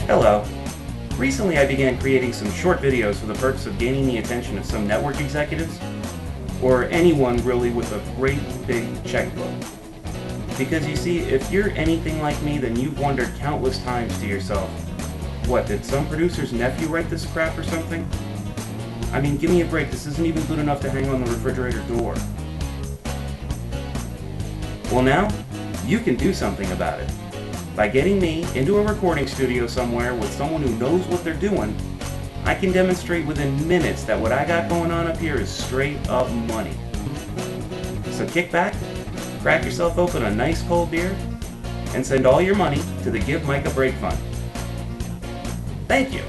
Hello. Recently I began creating some short videos for the purpose of gaining the attention of some network executives, or anyone really with a great big checkbook. Because you see, if you're anything like me, then you've wondered countless times to yourself, what, did some producer's nephew write this crap or something? I mean, give me a break, this isn't even good enough to hang on the refrigerator door. Well now, you can do something about it. By getting me into a recording studio somewhere with someone who knows what they're doing, I can demonstrate within minutes that what I got going on up here is straight up money. So kick back, crack yourself open a nice cold beer, and send all your money to the Give Mike a Break Fund. Thank you.